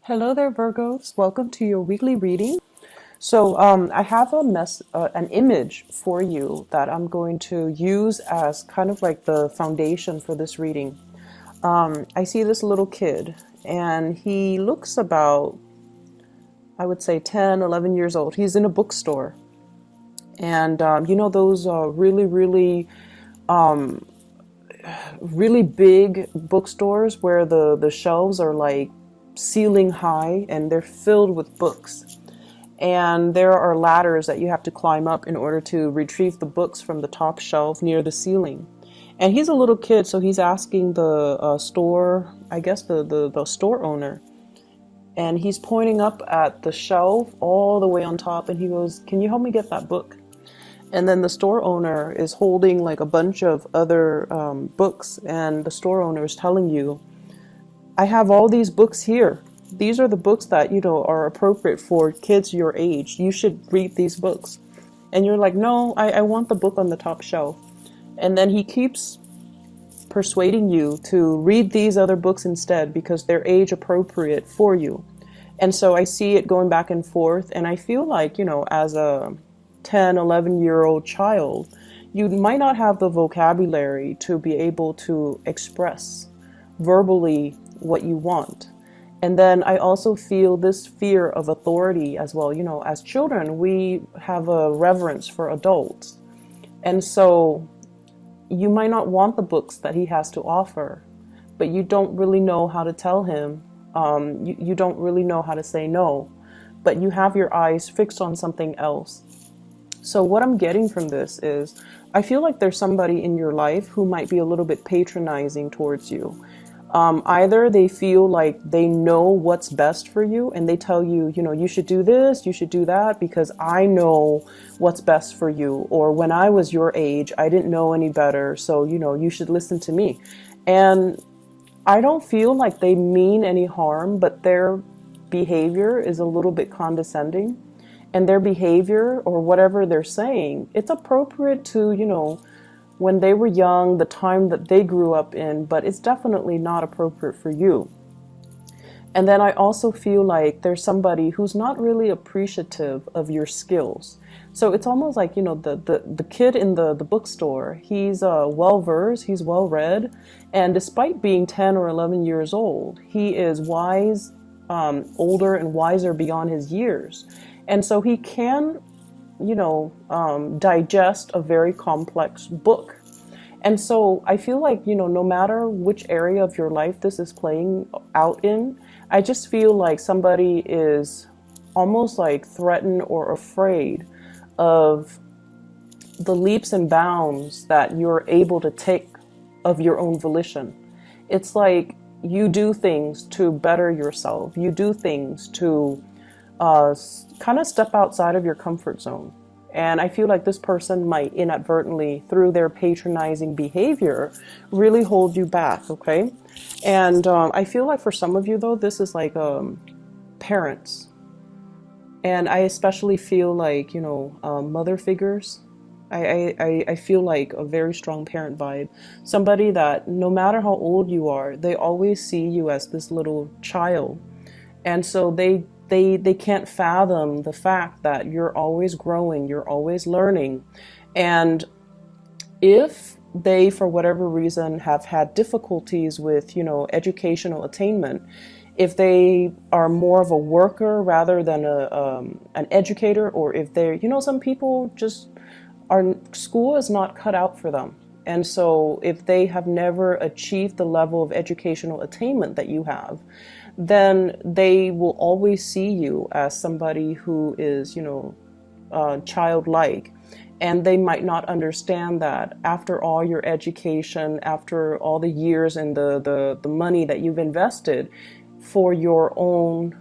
Hello there, Virgos. Welcome to your weekly reading. So I have an image for you that I'm going to use as kind of like the foundation for this reading. I see this little kid, and he looks about, I would say, 10, 11 years old. He's in a bookstore. And you know those really big bookstores where the shelves are like ceiling high and they're filled with books. And there are ladders that you have to climb up in order to retrieve the books from the top shelf near the ceiling. And he's a little kid, so he's asking the store, I guess the store owner, and he's pointing up at the shelf all the way on top, and he goes, "Can you help me get that book?" And then the store owner is holding like a bunch of other books, and the store owner is telling you, "I have all these books here. These are the books that, are appropriate for kids your age. You should read these books." And you're like, "No, I want the book on the top shelf." And then he keeps persuading you to read these other books instead because they're age appropriate for you. And so I see it going back and forth, and I feel like, as a 10, 11-year-old child, you might not have the vocabulary to be able to express verbally what you want. And then I also feel this fear of authority as well. As children, we have a reverence for adults. And so you might not want the books that he has to offer, but you don't really know how to tell him. You don't really know how to say no, but you have your eyes fixed on something else. So what I'm getting from this is I feel like there's somebody in your life who might be a little bit patronizing towards you. Either they feel like they know what's best for you and they tell you, you should do this, you should do that because I know what's best for you. Or when I was your age, I didn't know any better. So, you should listen to me. And I don't feel like they mean any harm, but their behavior is a little bit condescending. And their behavior or whatever they're saying, it's appropriate to, when they were young, the time that they grew up in, but it's definitely not appropriate for you. And then I also feel like there's somebody who's not really appreciative of your skills. So it's almost like, the kid in the bookstore, he's well-versed, he's well-read, and despite being 10 or 11 years old, he is wise, older and wiser beyond his years. And so he can, digest a very complex book. And so I feel like, no matter which area of your life this is playing out in, I just feel like somebody is almost like threatened or afraid of the leaps and bounds that you're able to take of your own volition. It's like you do things to better yourself. You do things to kind of step outside of your comfort zone. And I feel like this person might inadvertently, through their patronizing behavior, really hold you back, okay? And I feel like for some of you, though, this is like parents. And I especially feel like, mother figures. I feel like a very strong parent vibe. Somebody that no matter how old you are, they always see you as this little child. And so they can't fathom the fact that you're always growing, you're always learning. And if they, for whatever reason, have had difficulties with, educational attainment, if they are more of a worker rather than an educator, or if they're, some people just school is not cut out for them. And so if they have never achieved the level of educational attainment that you have, then they will always see you as somebody who is, childlike. And they might not understand that after all your education, after all the years and the money that you've invested for your own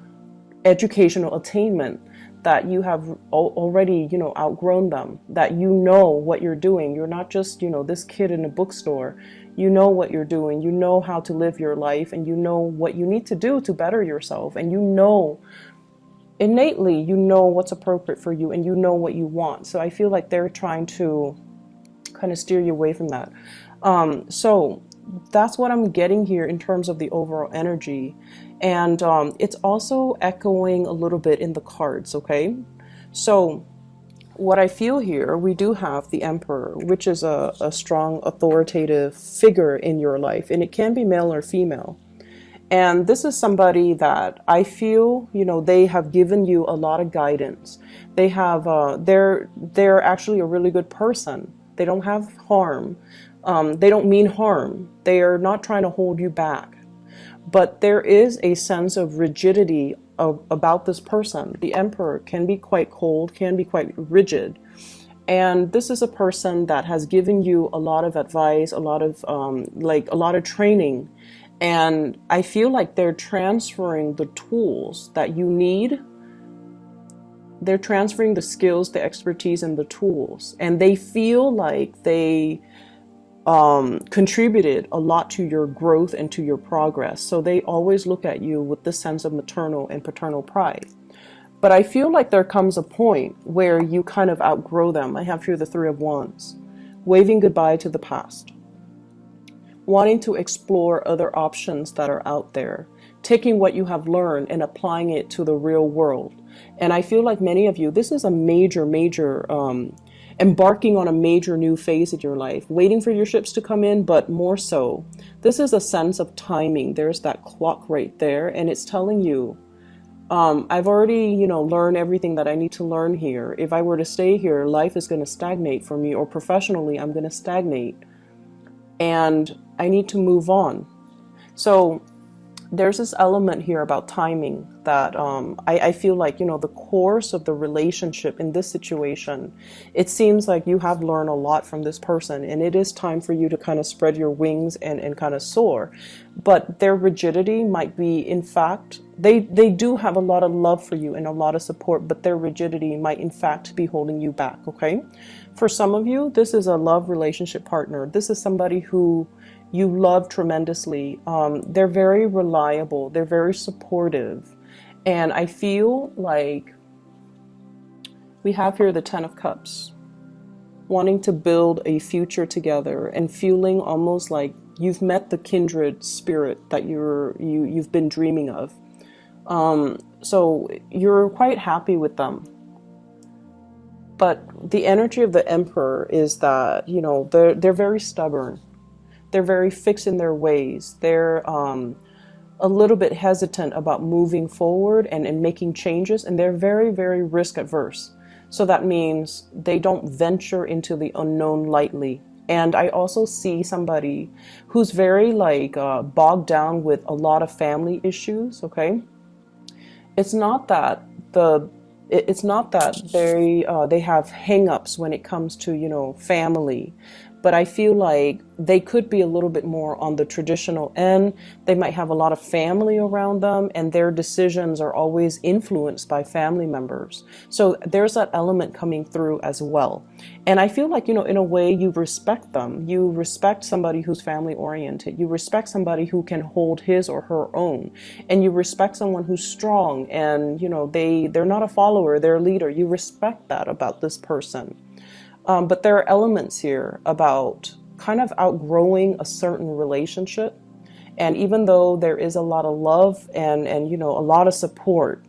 educational attainment, that you have already, outgrown them, that you know what you're doing. You're not just, this kid in a bookstore. You know what you're doing. You know how to live your life, and you know what you need to do to better yourself. And innately, you know what's appropriate for you, and you know what you want. So I feel like they're trying to kind of steer you away from that. So that's what I'm getting here in terms of the overall energy. And it's also echoing a little bit in the cards, okay? So what I feel here, we do have the Emperor, which is a strong authoritative figure in your life, and it can be male or female. And this is somebody that I feel, you know, they have given you a lot of guidance. They have, they're actually a really good person. They don't have harm. They don't mean harm. They are not trying to hold you back. But there is a sense of rigidity about this person. The Emperor can be quite cold, can be quite rigid. And this is a person that has given you a lot of advice, a lot of a lot of training. And I feel like they're transferring the tools that you need. They're transferring the skills, the expertise, and the tools. And they feel like they contributed a lot to your growth and to your progress. So they always look at you with this sense of maternal and paternal pride. But I feel like there comes a point where you kind of outgrow them. I have here the Three of Wands, waving goodbye to the past, wanting to explore other options that are out there, taking what you have learned and applying it to the real world. And I feel like many of you, this is a major, embarking on a major new phase in your life, waiting for your ships to come in, but more so, this is a sense of timing. There's that clock right there, and it's telling you, I've already, you know, learned everything that I need to learn here. If I were to stay here, life is going to stagnate for me, or professionally, I'm going to stagnate. And I need to move on. So there's this element here about timing that I feel like, you know, the course of the relationship in this situation, it seems like you have learned a lot from this person, and it is time for you to kind of spread your wings and kind of soar. But their rigidity might be, in fact, they do have a lot of love for you and a lot of support, but their rigidity might in fact be holding you back, okay? For some of you, this is a love relationship partner. This is somebody who you love tremendously. They're very reliable. They're very supportive. And I feel like we have here the Ten of Cups, wanting to build a future together and feeling almost like you've met the kindred spirit that you've been dreaming of. So you're quite happy with them. But the energy of the Emperor is that, you know, they're very stubborn. They're very fixed in their ways. They're a little bit hesitant about moving forward and making changes, and they're very, very risk adverse. So that means they don't venture into the unknown lightly. And I also see somebody who's very bogged down with a lot of family issues, okay? It's not that they have hang-ups when it comes to, you know, family. But I feel like they could be a little bit more on the traditional end. They might have a lot of family around them, and their decisions are always influenced by family members. So there's that element coming through as well. And I feel like, you know, in a way you respect them. You respect somebody who's family oriented. You respect somebody who can hold his or her own. And you respect someone who's strong and, you know, they're not a follower, they're a leader. You respect that about this person. But there are elements here about kind of outgrowing a certain relationship. And even though there is a lot of love and you know, a lot of support,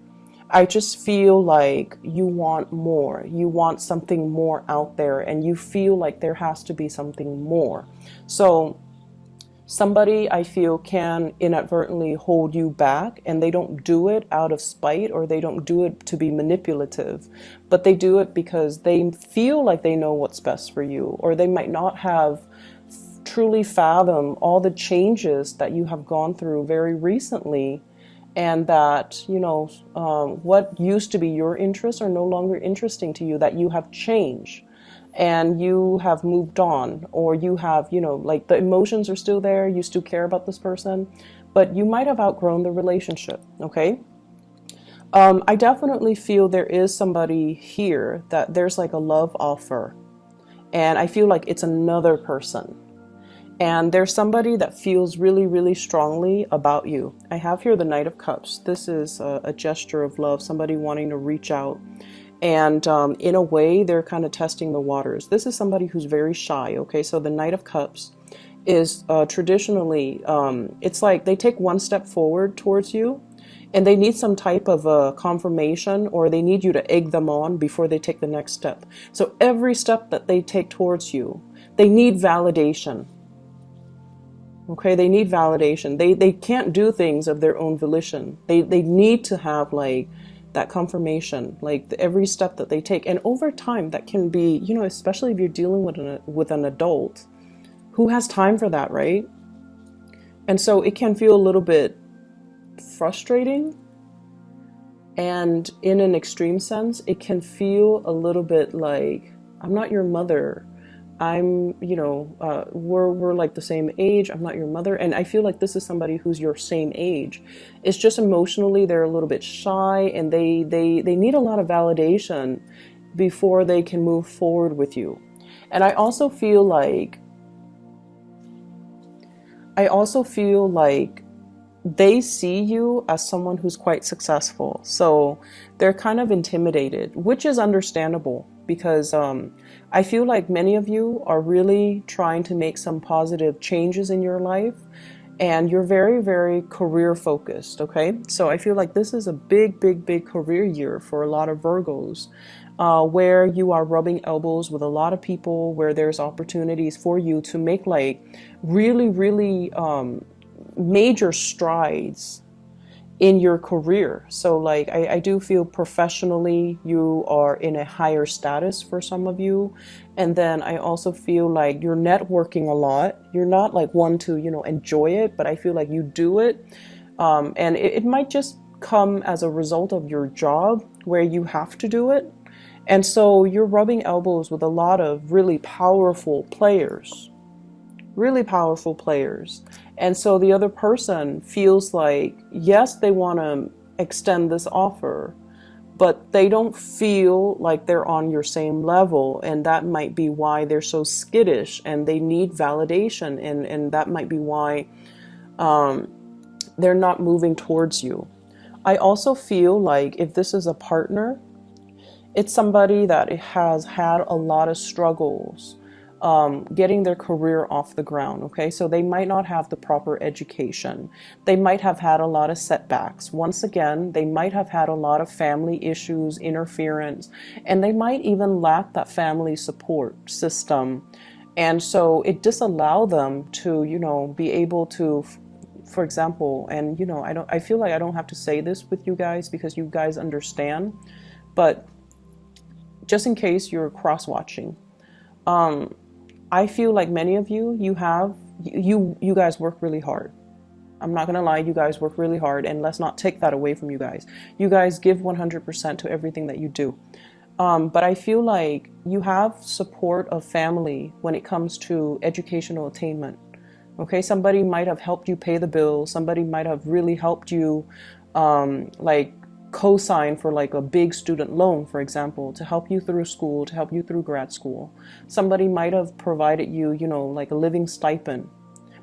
I just feel like you want more. You want something more out there, and you feel like there has to be something more. So somebody, I feel, can inadvertently hold you back, and they don't do it out of spite, or they don't do it to be manipulative, but they do it because they feel like they know what's best for you, or they might not have truly fathomed all the changes that you have gone through very recently, and that, you know, what used to be your interests are no longer interesting to you, that you have changed. And you have moved on, or you have, you know, like the emotions are still there. You still care about this person, but you might have outgrown the relationship. Okay. I definitely feel there is somebody here that there's like a love offer, and I feel like it's another person. And there's somebody that feels really, really strongly about you. I have here the Knight of Cups. This is a gesture of love, somebody wanting to reach out. And in a way, they're kind of testing the waters. This is somebody who's very shy, okay? So the Knight of Cups is traditionally, it's like they take one step forward towards you, and they need some type of a confirmation, or they need you to egg them on before they take the next step. So every step that they take towards you, they need validation. Okay, they need validation. They can't do things of their own volition. They need to have like that confirmation, like every step that they take. And over time, that can be, you know, especially if you're dealing with an adult, who has time for that, right? And so it can feel a little bit frustrating, and in an extreme sense, it can feel a little bit like, I'm not your mother. I'm, you know, we're like the same age. I'm not your mother. And I feel like this is somebody who's your same age. It's just emotionally they're a little bit shy, and they need a lot of validation before they can move forward with you. And I also feel like they see you as someone who's quite successful. So they're kind of intimidated, which is understandable, because I feel like many of you are really trying to make some positive changes in your life, and you're very, very career focused, okay? So I feel like this is a big, big, big career year for a lot of Virgos, where you are rubbing elbows with a lot of people, where there's opportunities for you to make like really, really major strides in your career. So like I do feel professionally you are in a higher status for some of you. And then I also feel like you're networking a lot. You're not like one to, you know, enjoy it, but I feel like you do it. And it might just come as a result of your job where you have to do it. And so you're rubbing elbows with a lot of really powerful players. Really powerful players. And so the other person feels like, yes, they want to extend this offer, but they don't feel like they're on your same level. And that might be why they're so skittish, and they need validation. And that might be why they're not moving towards you. I also feel like if this is a partner, it's somebody that has had a lot of struggles getting their career off the ground, okay? So they might not have the proper education. They might have had a lot of setbacks. Once again, they might have had a lot of family issues, interference, and they might even lack that family support system. And so it disallows them to, you know, be able to, for example, and, you know, I feel like I don't have to say this with you guys because you guys understand, but just in case you're cross-watching, I feel like many of you, you guys work really hard. I'm not going to lie, you guys work really hard, and let's not take that away from you guys. You guys give 100% to everything that you do. But I feel like you have support of family when it comes to educational attainment. Okay, somebody might have helped you pay the bill. Somebody might have really helped you, like, co-sign for like a big student loan, for example, to help you through school, to help you through grad school. Somebody might have provided you, you know, like a living stipend.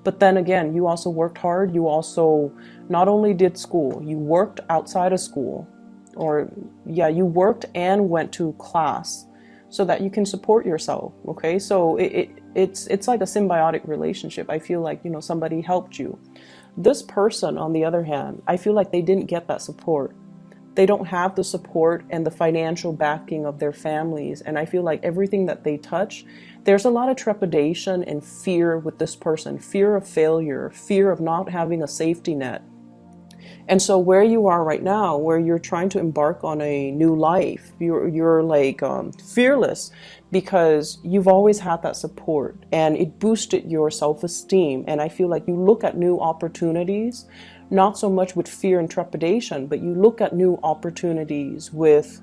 But then again, you also worked hard. You also not only did school, you worked outside of school, or yeah, you worked and went to class so that you can support yourself. Okay, so it's like a symbiotic relationship. I feel like, you know, somebody helped you. This person, on the other hand, I feel like they didn't get that support. They don't have the support and the financial backing of their families. And I feel like everything that they touch, there's a lot of trepidation and fear with this person, fear of failure, fear of not having a safety net. And so where you are right now, where you're trying to embark on a new life, you're like fearless because you've always had that support, and it boosted your self-esteem. And I feel like you look at new opportunities, not so much with fear and trepidation, but you look at new opportunities with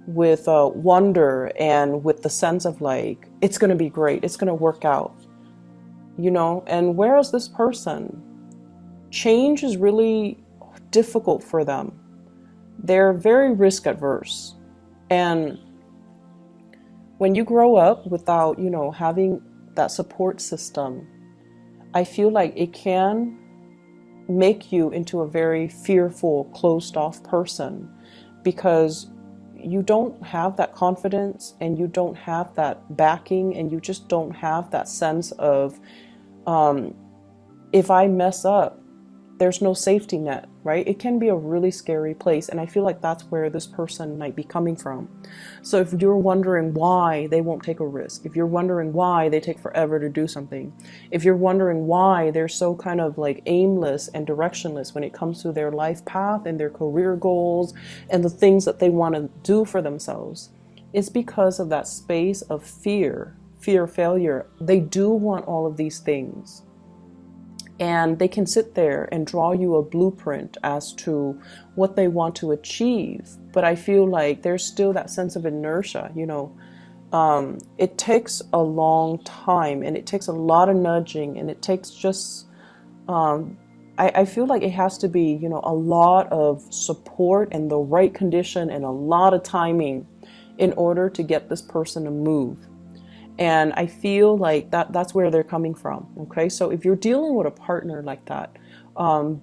wonder, and with the sense of like, it's going to be great, it's going to work out, you know. And whereas this person, change is really difficult for them. They're very risk adverse. And when you grow up without, you know, having that support system, I feel like it can make you into a very fearful, closed off person, because you don't have that confidence, and you don't have that backing, and you just don't have that sense of, if I mess up, there's no safety net, right? It can be a really scary place, and I feel like that's where this person might be coming from. So if you're wondering why they won't take a risk, if you're wondering why they take forever to do something, if you're wondering why they're so kind of like aimless and directionless when it comes to their life path and their career goals and the things that they want to do for themselves, it's because of that space of fear of failure. They do want all of these things. And they can sit there and draw you a blueprint as to what they want to achieve. But I feel like there's still that sense of inertia, you know. It takes a long time, and it takes a lot of nudging, and it takes just, I feel like it has to be, you know, a lot of support and the right condition and a lot of timing in order to get this person to move. And I feel like that's where they're coming from. Okay, so if you're dealing with a partner like that,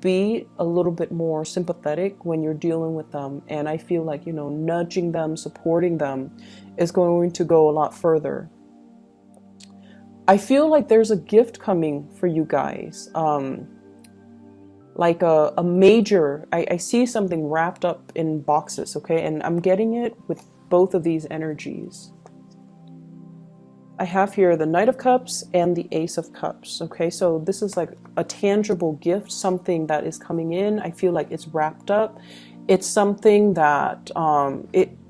be a little bit more sympathetic when you're dealing with them. And I feel like, you know, nudging them, supporting them is going to go a lot further. I feel like there's a gift coming for you guys. Like a major, I see something wrapped up in boxes, okay? And I'm getting it with both of these energies. I have here the Knight of Cups and the Ace of Cups. Okay, so this is like a tangible gift, something that is coming in. I feel like it's wrapped up. It's something that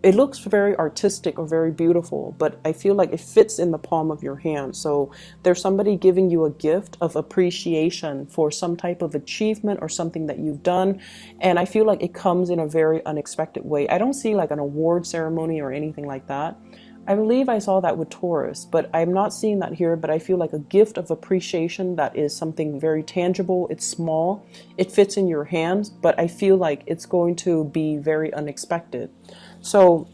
it looks very artistic or very beautiful, but I feel like it fits in the palm of your hand. So there's somebody giving you a gift of appreciation for some type of achievement or something that you've done. And I feel like it comes in a very unexpected way. I don't see like an award ceremony or anything like that. I believe I saw that with Taurus, but I'm not seeing that here. But I feel like a gift of appreciation that is something very tangible. It's small, it fits in your hands, but I feel like it's going to be very unexpected. So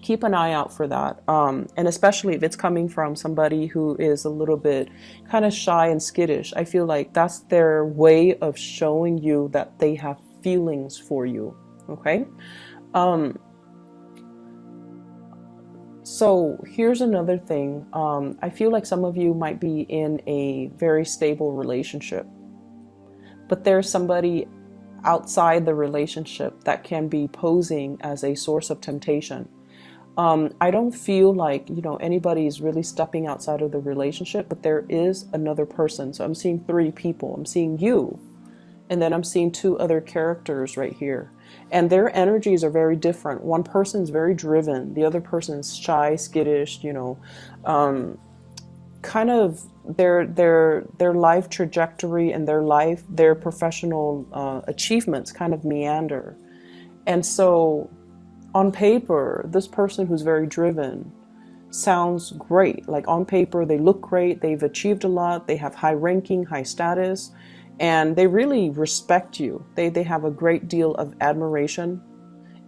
keep an eye out for that. And especially if it's coming from somebody who is a little bit kind of shy and skittish, I feel like that's their way of showing you that they have feelings for you. Okay. So here's another thing. I feel like some of you might be in a very stable relationship, but there's somebody outside the relationship that can be posing as a source of temptation. I don't feel like, you know, anybody's really stepping outside of the relationship, but there is another person. So I'm seeing 3 people. I'm seeing you, and then I'm seeing 2 other characters right here. And their energies are very different. One person's very driven. The other person's shy, skittish, you know, kind of their life trajectory and their professional achievements kind of meander. And so on paper, this person who's very driven sounds great. Like on paper, they look great. They've achieved a lot. They have high ranking, high status. And they really respect you. They have a great deal of admiration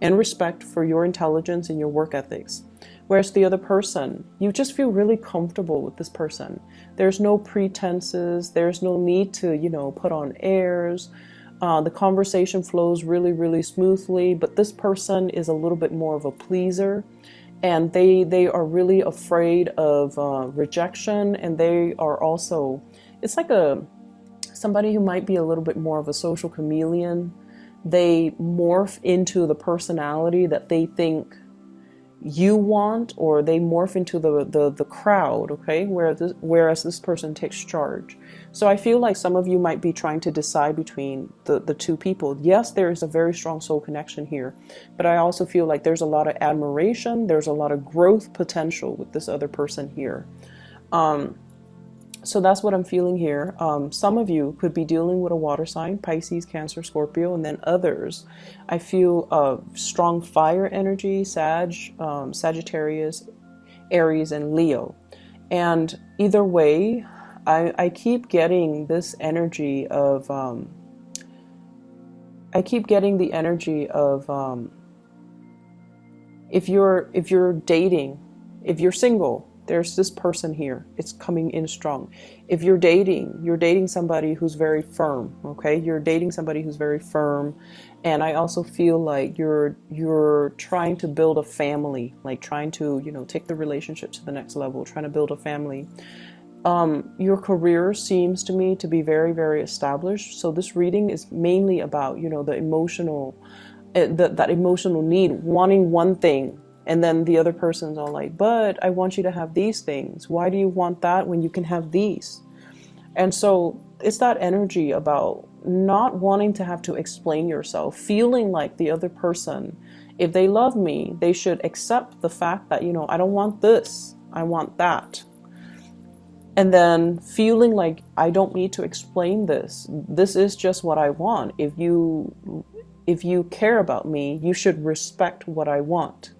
and respect for your intelligence and your work ethics. Whereas the other person, you just feel really comfortable with this person. There's no pretenses. There's no need to, you know, put on airs. The conversation flows really, really smoothly. But this person is a little bit more of a pleaser. And they are really afraid of rejection. And they are also, it's like somebody who might be a little bit more of a social chameleon. They morph into the personality that they think you want, or they morph into the crowd, okay? Whereas this person takes charge. So I feel like some of you might be trying to decide between the 2 people. Yes, there is a very strong soul connection here, but I also feel like there's a lot of admiration, there's a lot of growth potential with this other person here. So that's what I'm feeling here. Some of you could be dealing with a water sign, Pisces, Cancer, Scorpio, and then others. I feel strong fire energy, Sagittarius, Aries, and Leo. And either way, I keep getting this energy of, if you're dating, if you're single, there's this person here. It's coming in strong. If you're dating somebody who's very firm, okay? You're dating somebody who's very firm. And I also feel like you're trying to build a family, like trying to, you know, take the relationship to the next level, trying to build a family. Your career seems to me to be very, very established. So this reading is mainly about, you know, the emotional, that emotional need, wanting one thing. And then the other person's all like, but I want you to have these things. Why do you want that when you can have these? And so it's that energy about not wanting to have to explain yourself, feeling like the other person, if they love me, they should accept the fact that, you know, I don't want this, I want that. And then feeling like I don't need to explain this. This is just what I want. If you care about me, you should respect what I want.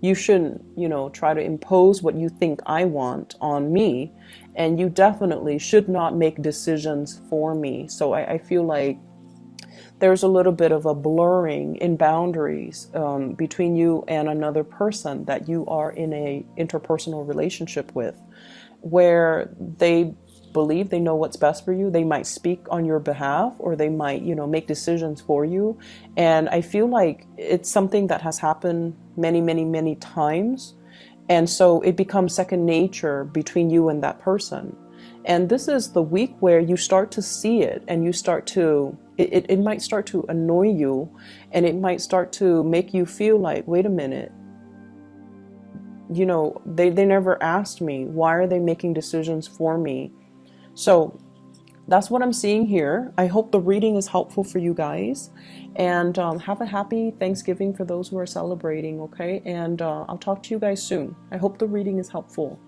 You shouldn't, you know, try to impose what you think I want on me. And you definitely should not make decisions for me. So I feel like there's a little bit of a blurring in boundaries between you and another person that you are in a interpersonal relationship with, where they believe they know what's best for you. They might speak on your behalf, or they might, you know, make decisions for you. And I feel like it's something that has happened many, many, many times. And so it becomes second nature between you and that person. And this is the week where you start to see it, and you start to, it might start to annoy you, and it might start to make you feel like, wait a minute, you know, they never asked me. Why are they making decisions for me? So that's what I'm seeing here. I hope the reading is helpful for you guys. And have a happy Thanksgiving for those who are celebrating, okay? And I'll talk to you guys soon. I hope the reading is helpful.